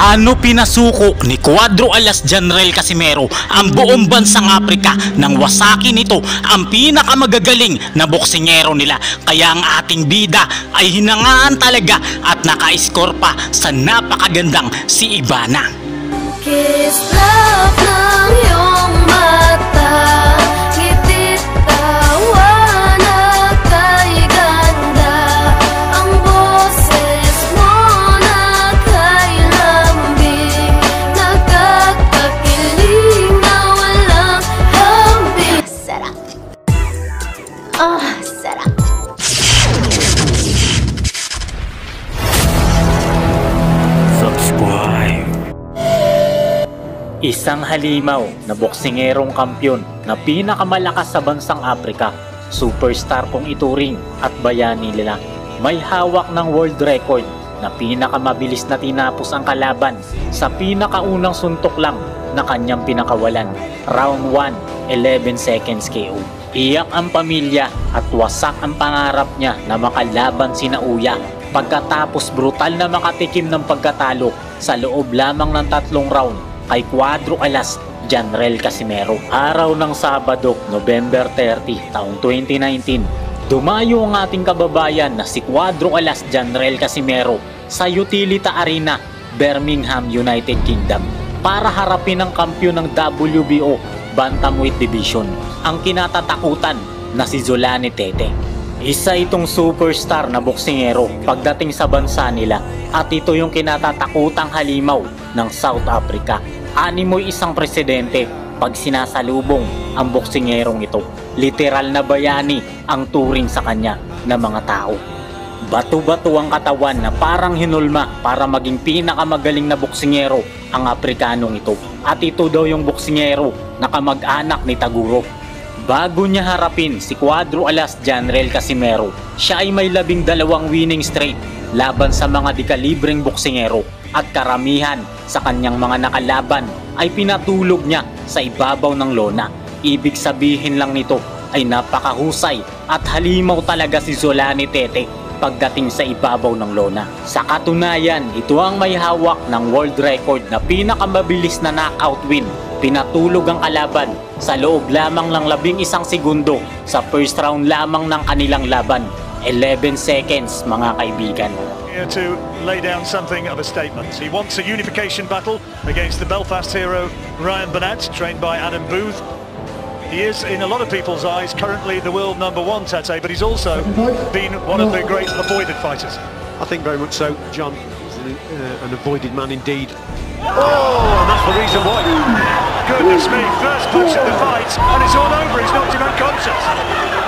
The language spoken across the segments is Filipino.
Paano pinasuko ni Cuadro Alas General Casimero ang buong bansang Afrika nang wasakin nito ang pinakamagagaling na boksingero nila? Kaya ang ating bida ay hinangaan talaga at naka-score pa sa napakagandang si Ivana. Kiss love ng iyong mata, ngitit tawa na kay ganda, ang boses mo na kay lambing, nakakakilig na walang hambing. Sarap. Sarap. Subscribe. Isang halimaw na boksingerong kampyon na pinakamalakas sa bansang Afrika, superstar kung ituring at bayani nila. May hawak ng world record na pinakamabilis na tinapos ang kalaban sa pinakaunang suntok lang na kanyang pinakawalan. Round 1, 11 seconds KO. Iyak ang pamilya at wasak ang pangarap niya na makalaban sina Uya pagkatapos brutal na makatikim ng pagkatalo sa loob lamang ng 3 round kay Cuadro Alas General Casimero. Araw ng Sabado, November 30, taong 2019, dumayo ang ating kababayan na si Cuadro Alas General Casimero sa Utilita Arena, Birmingham, United Kingdom para harapin ang kampyon ng WBO Bantamweight Division, ang kinatatakutan na si Zolani Tete. Isa itong superstar na boksingero pagdating sa bansa nila at ito yung kinatatakutang halimaw ng South Africa. Animoy isang presidente pag sinasalubong ang boksingerong ito. Literal na bayani ang turing sa kanya ng mga tao. Bato-bato ang katawan na parang hinulma para maging pinakamagaling na boksingero ang Afrikanong ito. At ito daw yung boksingero na kamag-anak ni Taguro. Bago niya harapin si Cuadro Alas General Casimero, siya ay may 12 winning streak laban sa mga dekalibreng boksingero at karamihan sa kanyang mga nakalaban ay pinatulog niya sa ibabaw ng lona. Ibig sabihin lang nito ay napakahusay at halimaw talaga si Zolani Tete pagdating sa ibabaw ng lona. Sa katunayan, ito ang may hawak ng world record na pinakamabilis na knockout win. Pinatulog ang kalaban sa loob lamang ng 11 segundo sa first round lamang ng kanilang laban. 11 seconds, mga kaibigan. Here to lay down something of a statement. He wants a unification battle against the Belfast hero Ryan Burnett, trained by Adam Booth. He is, in a lot of people's eyes, currently the world #1, Tate, but he's also been one of the great avoided fighters. I think very much so, John. He's an avoided man indeed. Oh, and that's the reason why. Goodness me, first punch of the fight, and it's all over. He's knocked him unconscious.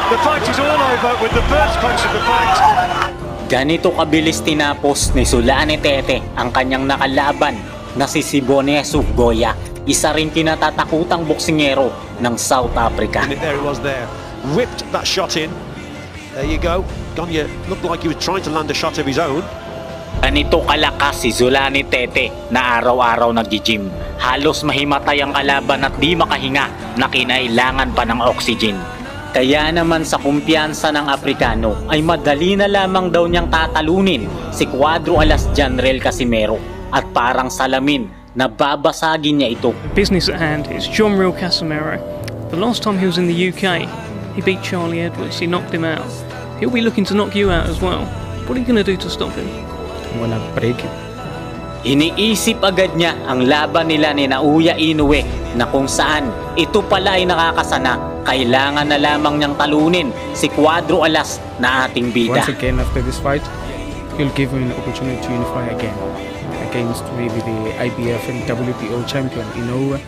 The fight is all over with the first punch of the fight. Ganito kabilis tinapos ni Zolani Tete ang kanyang nakalaban na si Siboney Goya, isa rin kinatatakutang boksingero ng South Africa. And there it was there. Whipped that shot in. There you go. Gonya looked like he was trying to land a shot of his own. Ganito kalakas si Zolani Tete na araw-araw nag-gym. Halos mahimatay ang kalaban at di makahinga na kinailangan pa ng oxygen. Kaya naman sa kumpiyansa ng Afrikano ay madali na lamang daw niyang tatalunin si Cuadro Alas General Casimero at parang salamin na babasagin niya ito. The business at hand is General Casimero. The last time he was in the UK, he beat Charlie Edwards, he knocked him out. He'll be looking to knock you out as well. What are you going to do to stop him? I'm gonna break it. Iniisip agad niya ang laban nila ni Naoya Inoue na kung saan ito pala ay nakakasana. Kailangan na lamang niyang talunin si Cuadro Alas na ating bida. Once again, after this fight, he'll give me an opportunity to unify again against maybe the IBF and WBO champion Inoue.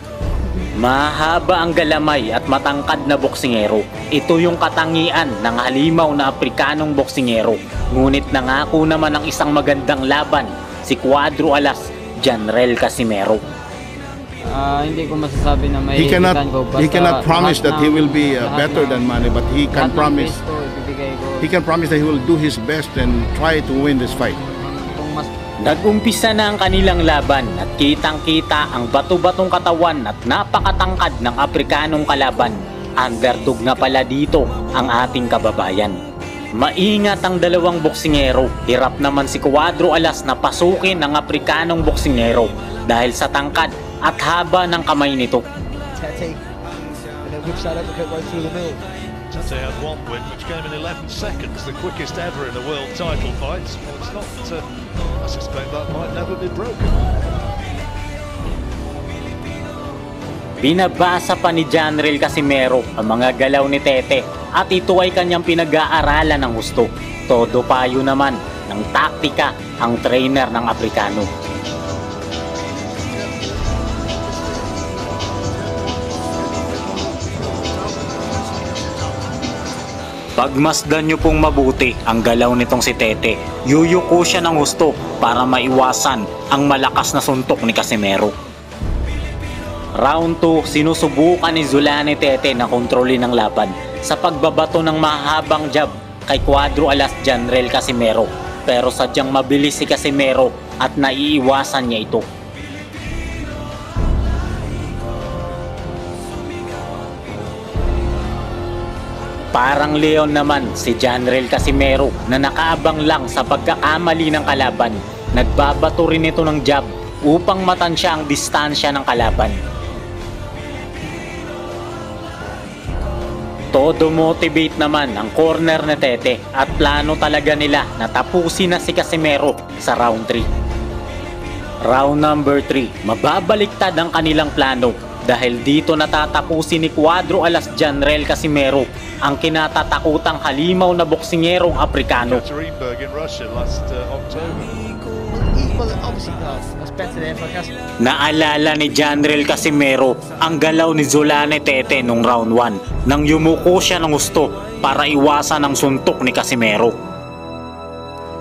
Mahaba ang galamay at matangkad na boksingero. Ito yung katangian ng halimaw na Afrikanong boksingero. Ngunit nangako naman ng isang magandang laban si Cuadro Alas General Casimero. Hindi ko masasabi na may he cannot promise that he will be better than Manny, but he can promise that he will do his best and try to win this fight. Nag-umpisa na ang kanilang laban at kitang-kita ang bato-batong katawan at napakatangkad ng Afrikanong kalaban. Underdog na pala dito ang ating kababayan. Maingat ang dalawang boksingero. Hirap naman si Cuadro Alas na pasukin ng Aprikanong boksingero dahil sa tangkad at haba ng kamay nito. Tete, and then whips that uppercut right through the middle. Tete had one win which came in 11 seconds, the quickest ever in a world title fight. Well, it's not, I suspect that might never be broken. Binabasa pa ni Janril Casimero ang mga galaw ni Tete at ito ay kanyang pinag-aaralan ng husto. Todo payo naman ng taktika ang trainer ng Aprikano. Pagmasdan nyo pong mabuti ang galaw nitong si Tete. Yuyuko siya ng husto para maiwasan ang malakas na suntok ni Casimero. Round 2, sinusubukan ni Zulane Tete na kontrolin ang laban sa pagbabato ng mahabang jab kay Cuadro Alas Janril Casimero. Pero sadyang mabilis si Casimero at naiiwasan niya ito. Parang leon naman si Janril Casimero na nakaabang lang sa pagkakamali ng kalaban. Nagbabato rin ito ng jab upang matansya ang distansya ng kalaban. Todo motivate naman ang corner ni Tete at plano talaga nila na tapusin na si Casimero sa round 3. Round number 3, mababaliktad ang kanilang plano dahil dito natatapusin ni Cuadro Alas Janril Casimero ang kinatatakutang halimaw na boksingerong Aprikano. Naalala ni Janril Casimero ang galaw ni Zulane Tete nung round 1 nang yumuko siya ng gusto para iwasan ang suntok ni Casimero.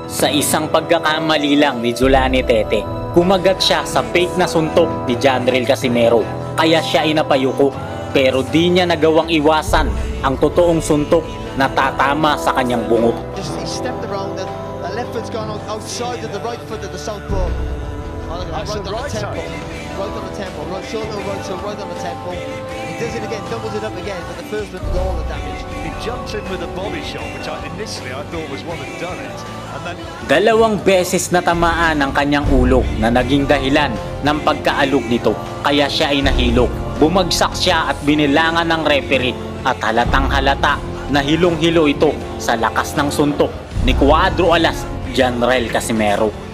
Sa isang pagkakamali lang ni Zulane Tete, kumagat siya sa fake na suntok ni Janril Casimero kaya siya ay napayuko, pero di niya nagawang iwasan ang totoong suntok na tatama sa kanyang bungot. He stepped around it. The left foot's gone outside of the right foot of the southpaw. Right on the temple. Right on the temple. Right shoulder, right shoulder, right on the temple. He does it again, doubles it up again, but the first one did all the damage. He jumped in with a body shot, which initially I thought was what had done it. And then Dalawang beses na tamaan ang kanyang ulo na naging dahilan ng pagkaalog nito, kaya siya ay nahilok. Bumagsak siya at binilangan ng referee at halatang halata na hilong-hilo ito sa lakas ng suntok ni Cuadro Alas Janril Casimero.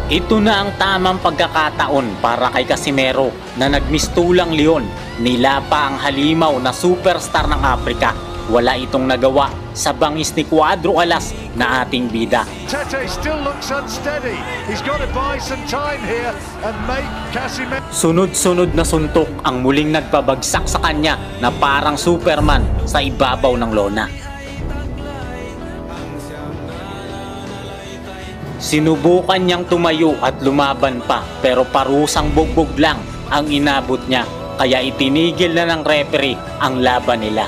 Ito na ang tamang pagkakataon para kay Casimero na nagmistulang leon. Nilapa ang halimaw na superstar ng Aprika. Wala itong nagawa sa bangis ni Cuadro Alas na ating bida. Tete still looks unsteady. He's got to buy some time here and make Casimero. Sunod-sunod na suntok ang muling nagpabagsak sa kanya na parang Superman sa ibabaw ng lona. Sinubukan niyang tumayo at lumaban pa, pero parusang bugbog lang ang inabot niya, kaya itinigil na ng referee ang laban nila.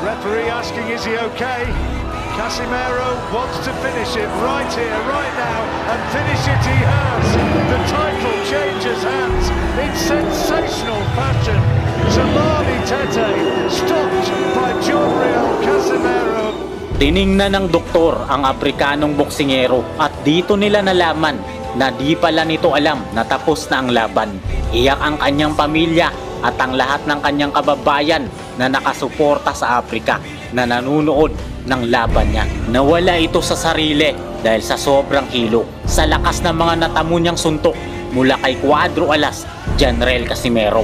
Referee asking, is he okay? Casimero wants to finish it right here, right now, and finish it he has. The title changes hands in sensational fashion. Zulane Tete stopped by Janril Casimero. Tiningnan ng doktor ang Aprikanong boksingero at dito nila nalaman na di pala nito alam na tapos na ang laban. Iyak ang kanyang pamilya at ang lahat ng kanyang kababayan na nakasuporta sa Aprika na nanunood ng laban niya. Nawala ito sa sarili dahil sa sobrang hilo sa lakas ng mga natamo niyang suntok mula kay Cuadro Alas Janril Casimero.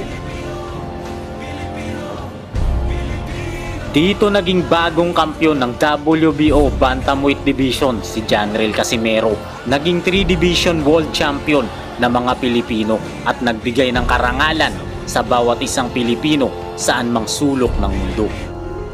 Dito naging bagong kampyon ng WBO Bantamweight Division si Janril Casimero. Naging 3-division world champion na mga Pilipino at nagbigay ng karangalan sa bawat isang Pilipino saan mang sulok ng mundo.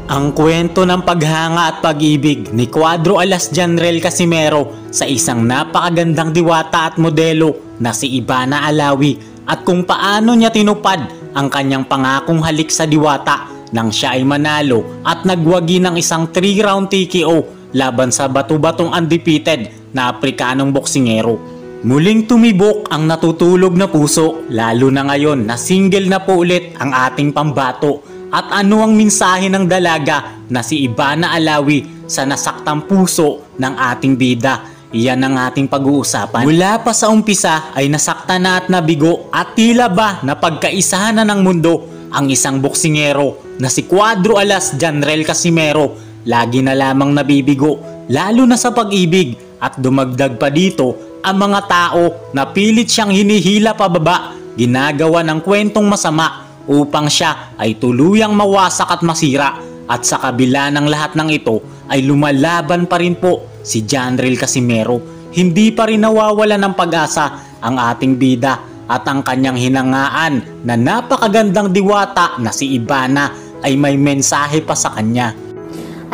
Ang kwento ng paghanga at pag-ibig ni Cuadro Alas Janril Casimero sa isang napakagandang diwata at modelo na si Ivana Alawi at kung paano niya tinupad ang kanyang pangakong halik sa diwata nang siya ay manalo at nagwagi ng isang 3-round TKO laban sa batu-batong undefeated na Aprikanong boksingero. Muling tumibok ang natutulog na puso, lalo na ngayon na single na po ulit ang ating pambato At ano ang mensahe ng dalaga na si Ivana Alawi sa nasaktang puso ng ating bida? Iyan ang ating pag-uusapan. Mula pa sa umpisa ay nasakta na at nabigo at tila ba na pagkaisahan na ng mundo ang isang boksingero na si Cuadro Alas Janrel Casimero. Lagi na lamang nabibigo lalo na sa pag-ibig at dumagdag pa dito ang mga tao na pilit siyang hinihila pababa, ginagawa ng kwentong masama upang siya ay tuluyang mawasak at masira. At sa kabila ng lahat ng ito ay lumalaban pa rin po si Janrel Casimero. Hindi pa rin nawawala ng pag-asa ang ating bida at ang kanyang hinangaan na napakagandang diwata na si Ivana ay may mensahe pa sa kanya.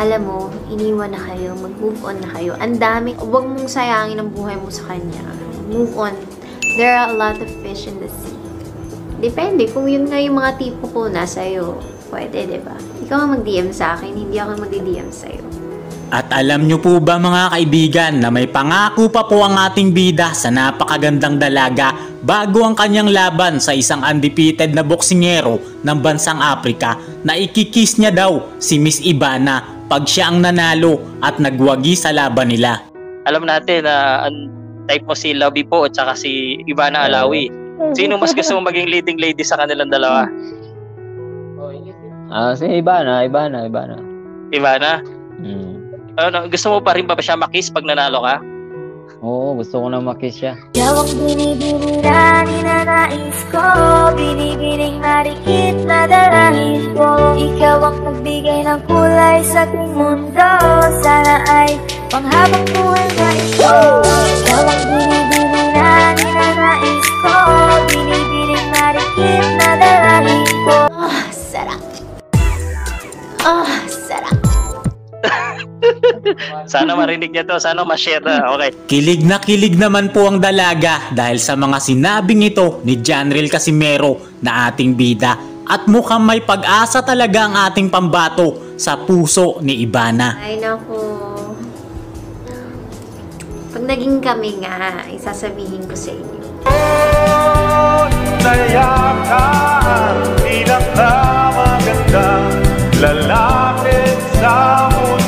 Alam mo, iniwan na kayo, mag-move on na kayo. Ang dami, huwag mong sayangin ang buhay mo sa kanya. Move on. There are a lot of fish in the sea. Depende, kung yun nga yung mga tipo ko nasa'yo, pwede, diba? Ikaw ang mag-DM sa akin, hindi ako mag-DM sa'yo. At alam nyo po ba mga kaibigan na may pangako pa po ang ating bida sa napakagandang dalaga bago ang kanyang laban sa isang undefeated na boksingero ng bansang Afrika na ikikiss niya daw si Miss Ivana pag siya ang nanalo at nagwagi sa laban nila. Alam natin na type mo si Lovey po at saka si Ivana Alawi. Sino mas gusto mong maging leading lady sa kanilang dalawa? Si Ivana. Ivana? Ano, gusto mo pa rin ba siya makiss pag nanalo ka? Oo, gusto ko na makiss siya. Ikaw ang binibini na ninanais ko, binibining marikit na dalangin ko. Ikaw ang nagbigay ng kulay sa aking mundo, sana ay panghabang buhay na ito. Ikaw ang binibini na ninanais ko, binibining marikit na dalangin ko. Sarap. Sarap. Sana marinig niya to, sana ma-share na. Okay. Kilig na kilig naman po ang dalaga dahil sa mga sinabing ito ni Janrel Casimero na ating bida at mukhang may pag-asa talaga ang ating pambato sa puso ni Ivana. Ay naku. Pag naging kami nga, isasabihin ko sa inyo. Nayakan, pinakamagandang lalaki sa mundo.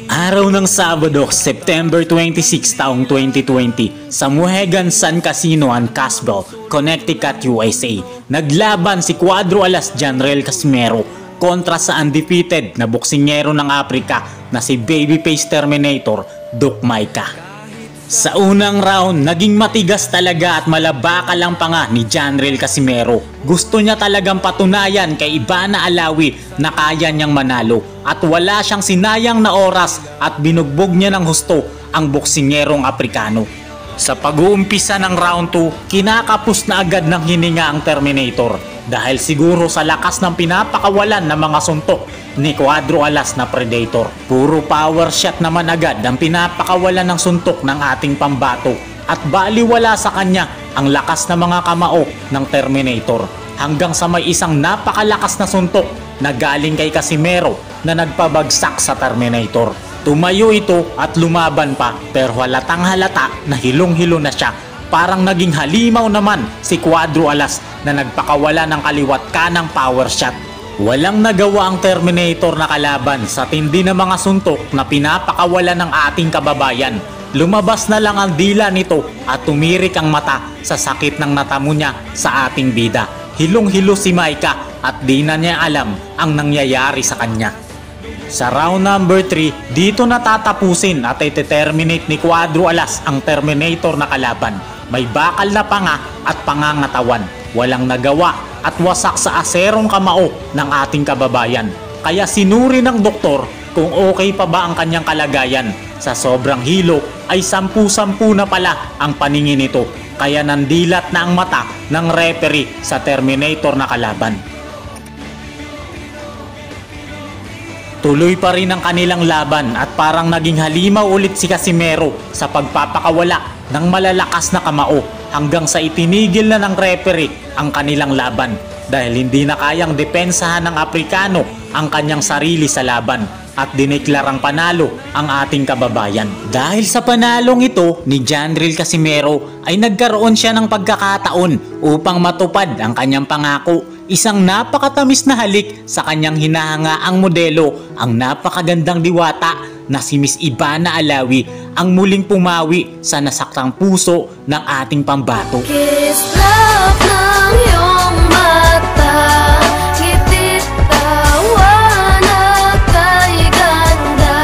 Araw ng Sabado, September 26, taong 2020, sa Mohegan Sun Casino and Casbah, Connecticut, USA, naglaban si Cuadro Alas Janrel Casimero kontra sa undefeated na boksingero ng Afrika na si Babyface Terminator Duke Maika. Sa unang round, naging matigas talaga at malabakal ang panga ni Janrel Casimero. Gusto niya talagang patunayan kay Ivana Alawi na kaya niyang manalo at wala siyang sinayang na oras at binugbog niya ng husto ang boksingerong Aprikano. Sa pag-uumpisa ng round 2, kinakapos na agad ng hininga ang Terminator dahil siguro sa lakas ng pinapakawalan ng mga suntok ni Cuadro Alas na Predator. Puro power shot naman agad ang pinapakawalan ng suntok ng ating pambato at baliwala sa kanya ang lakas ng mga kamao ng Terminator hanggang sa may isang napakalakas na suntok na galing kay Casimero na nagpabagsak sa Terminator. Tumayo ito at lumaban pa pero halatang halata na hilong-hilo na siya. Parang naging halimaw naman si Cuadro Alas na nagpakawala ng kaliwat kanang power shot. Walang nagawa ang Terminator na kalaban sa tindi ng mga suntok na pinapakawala ng ating kababayan. Lumabas na lang ang dila nito at tumirik ang mata sa sakit ng natamo niya sa ating bida. Hilong-hilo si Maika at di na niya alam ang nangyayari sa kanya. Sa round number 3, dito natatapusin at ite-terminate ni Cuadro Alas ang Terminator na kalaban. May bakal na panga at pangangatawan. Walang nagawa at wasak sa aserong kamao ng ating kababayan. Kaya sinuri ng doktor kung okay pa ba ang kanyang kalagayan. Sa sobrang hilo ay 10-10 na pala ang paningin nito. Kaya nandilat na ang mata ng referee sa Terminator na kalaban. Tuloy pa rin ang kanilang laban at parang naging halimaw ulit si Casimero sa pagpapakawala ng malalakas na kamao hanggang sa itinigil na ng referee ang kanilang laban dahil hindi na kayang depensahan ng Aprikano ang kanyang sarili sa laban at dineklarang panalo ang ating kababayan. Dahil sa panalong ito ni Janrel Casimero ay nagkaroon siya ng pagkakataon upang matupad ang kanyang pangako Isang napakatamis na halik sa kanyang hinahanga ang modelo, ang napakagandang diwata na si Miss Ivana Alawi ang muling pumawi sa nasaktang puso ng ating pambato. Kiss love ng iyong mata, ngitit tawa na kay ganda,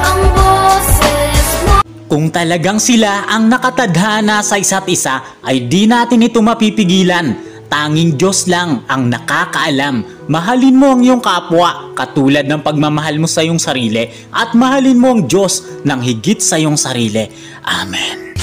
ang boses mo. Kung talagang sila ang nakatadhana sa isa't isa ay di natin ito mapipigilan. Tanging Diyos lang ang nakakaalam. Mahalin mo ang iyong kapwa katulad ng pagmamahal mo sa iyong sarili at mahalin mo ang Diyos ng higit sa iyong sarili. Amen.